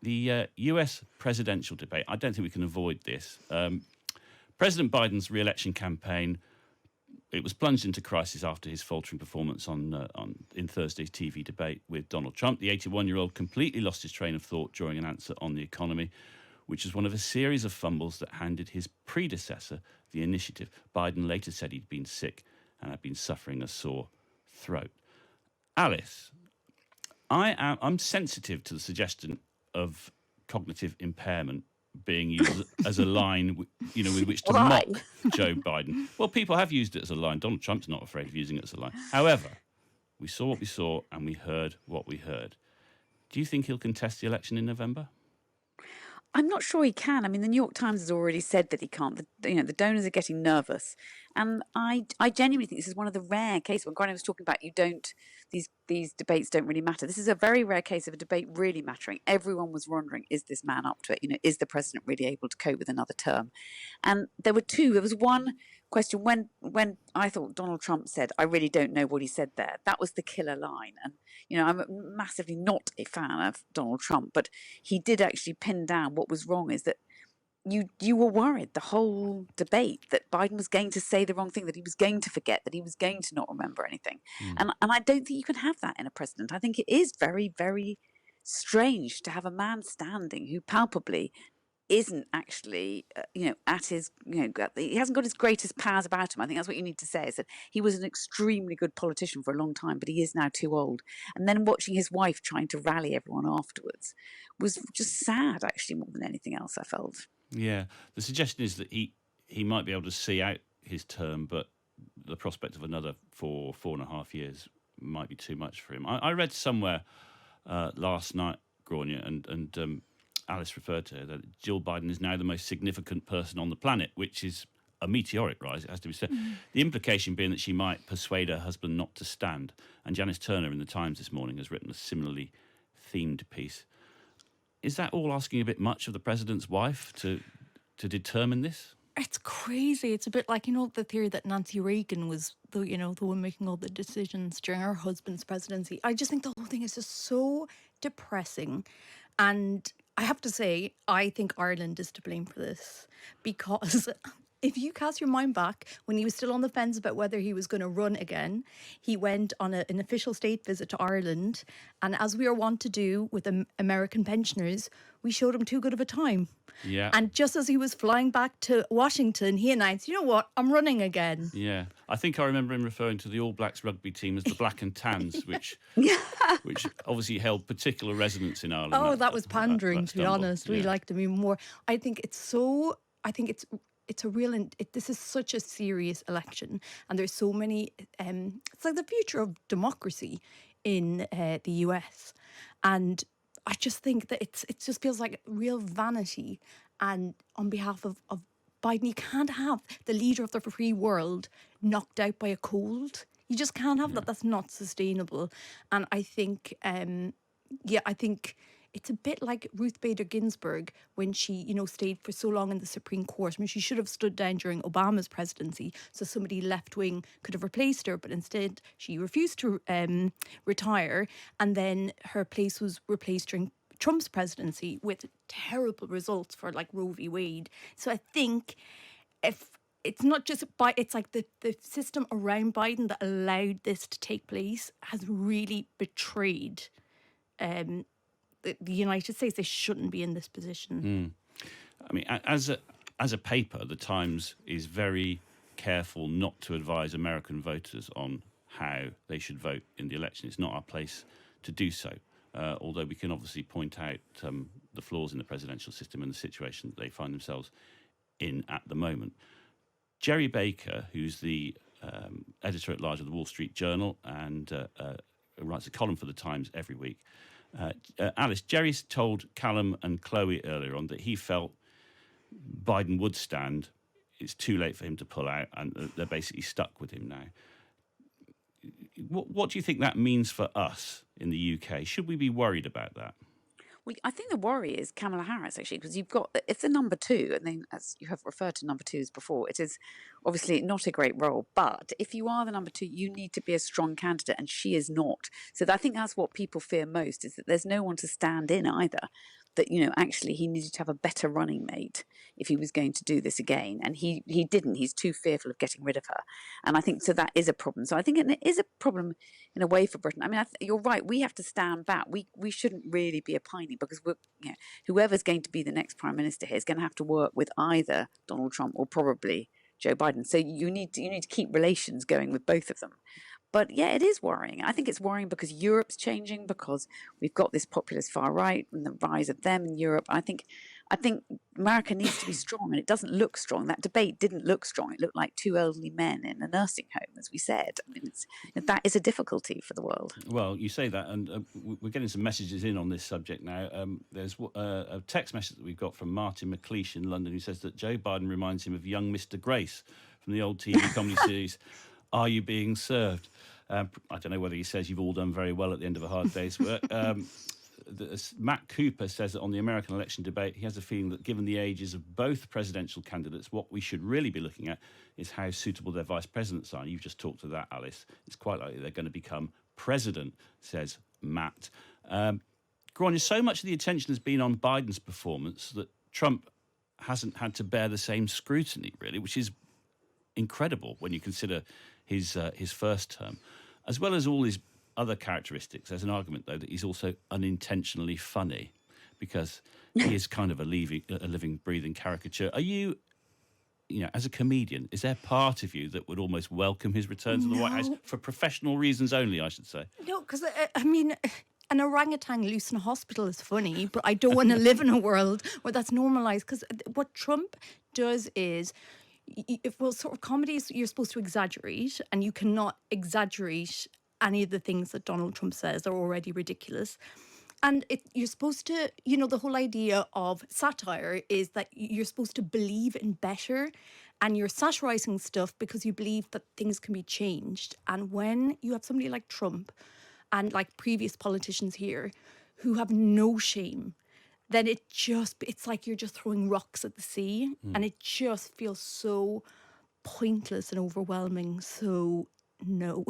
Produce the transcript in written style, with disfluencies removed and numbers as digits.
The US presidential debate, I don't think we can avoid this. President Biden's re-election campaign, it was plunged into crisis after his faltering performance in Thursday's TV debate with Donald Trump. The 81-year-old completely lost his train of thought during an answer on the economy, which is one of a series of fumbles that handed his predecessor the initiative. Biden later said he'd been sick and had been suffering a sore throat. Alice, I'm sensitive to the suggestion of cognitive impairment being used as a line, with which to mock Joe Biden. Well, people have used it as a line. Donald Trump's not afraid of using it as a line. However, we saw what we saw and we heard what we heard. Do you think he'll contest the election in November? I'm not sure he can. I mean, the New York Times has already said that he can't. The donors are getting nervous, and I genuinely think this is one of the rare cases. When Grania was talking about these debates don't really matter. This is a very rare case of a debate really mattering. Everyone was wondering, is this man up to it? Is the president really able to cope with another term? And there were two. There was one question when I thought Donald Trump said, "I really don't know what he said there." That was the killer line. And I'm massively not a fan of Donald Trump, but he did actually pin down what was wrong. Is that you were worried the whole debate that Biden was going to say the wrong thing, that he was going to forget, that he was going to not remember anything. And I don't think you can have that in a president. I think it is very, very strange to have a man standing who palpably isn't actually, at his, he hasn't got his greatest powers about him. I think that's what you need to say, is that he was an extremely good politician for a long time, but he is now too old. And then watching his wife trying to rally everyone afterwards was just sad, actually, more than anything else, I felt. Yeah, the suggestion is that he might be able to see out his term, but the prospect of another 4.5 years might be too much for him. I read somewhere last night, Grania, and Alice referred to her, that Jill Biden is now the most significant person on the planet, which is a meteoric rise, it has to be said. The implication being that she might persuade her husband not to stand. And Janice Turner in the Times this morning has written a similarly themed piece. Is that all asking a bit much of the president's wife to determine this? It's crazy. It's a bit like, the theory that Nancy Reagan was the one making all the decisions during her husband's presidency. I just think the whole thing is just so depressing. And I have to say, I think Ireland is to blame for this, because if you cast your mind back, when he was still on the fence about whether he was going to run again, he went on an official state visit to Ireland. And as we are wont to do with American pensioners, we showed him too good of a time. Yeah. And just as he was flying back to Washington, he announced, you know what, I'm running again. Yeah. I think I remember him referring to the All Blacks rugby team as the Black and Tans, which obviously held particular resonance in Ireland. Oh, that was pandering, to be honest. We liked him even more. I think it's this is such a serious election, and there's so many, it's like the future of democracy in the US. And I just think that it just feels like real vanity. And on behalf of Biden, you can't have the leader of the free world knocked out by a cold. You just can't have that. That's not sustainable. And I think, I think it's a bit like Ruth Bader Ginsburg when she, stayed for so long in the Supreme Court. I mean, she should have stood down during Obama's presidency so somebody left-wing could have replaced her, but instead she refused to retire, and then her place was replaced during Trump's presidency with terrible results for Roe v. Wade. So I think if it's not just it's like the system around Biden that allowed this to take place has really betrayed the United States. They shouldn't be in this position. I mean, as a paper, the Times is very careful not to advise American voters on how they should vote in the election. It's not our place to do so, although we can obviously point out the flaws in the presidential system and the situation that they find themselves in at the moment. Jerry Baker, who's the editor-at-large of the Wall Street Journal and writes a column for the Times every week, Alice, Jerry's told Callum and Chloe earlier on that he felt Biden would stand. It's too late for him to pull out, and they're basically stuck with him now. What do you think that means for us in the UK? Should we be worried about that? Well, I think the worry is Kamala Harris, actually, because it's a number two, and then, as you have referred to number twos before, it is obviously not a great role. But if you are the number two, you need to be a strong candidate, and she is not. So I think that's what people fear most, is that there's no one to stand in either. that, you know, actually he needed to have a better running mate if he was going to do this again. And he didn't. He's too fearful of getting rid of her. And I think so that is a problem. So I think it is a problem in a way for Britain. I mean, you're right. We have to stand back. We shouldn't really be opining because you know, whoever's going to be the next prime minister here is going to have to work with either Donald Trump or probably Joe Biden. So you need to keep relations going with both of them. But yeah, it is worrying. I think it's worrying because Europe's changing, because we've got this populist far right and the rise of them in Europe. I think America needs to be strong, and it doesn't look strong. That debate didn't look strong. It looked like two elderly men in a nursing home, as we said. I mean, that is a difficulty for the world. Well, you say that, and we're getting some messages in on this subject now. There's a text message that we've got from Martin McLeish in London, who says that Joe Biden reminds him of young Mr. Grace from the old TV comedy series Are You Being Served? I don't know whether he says you've all done very well at the end of a hard day's work. Matt Cooper says that on the American election debate, he has a feeling that given the ages of both presidential candidates, what we should really be looking at is how suitable their vice presidents are. You've just talked to that, Alice. It's quite likely they're going to become president, says Matt. Grania, so much of the attention has been on Biden's performance that Trump hasn't had to bear the same scrutiny, really, which is incredible when you consider his first term, as well as all his other characteristics. There's an argument, though, that he's also unintentionally funny because he is kind of a living, breathing caricature. Are you, as a comedian, is there part of you that would almost welcome his return to the White House for professional reasons only, I should say? No, because, I mean, an orangutan loose in a hospital is funny, but I don't want to live in a world where that's normalised. Because what Trump does is, sort of comedies, you're supposed to exaggerate, and you cannot exaggerate any of the things that Donald Trump says are already ridiculous. And you're supposed to, the whole idea of satire is that you're supposed to believe in better, and you're satirizing stuff because you believe that things can be changed. And when you have somebody like Trump and like previous politicians here who have no shame, then it's like you're just throwing rocks at the sea, and it just feels so pointless and overwhelming. So no.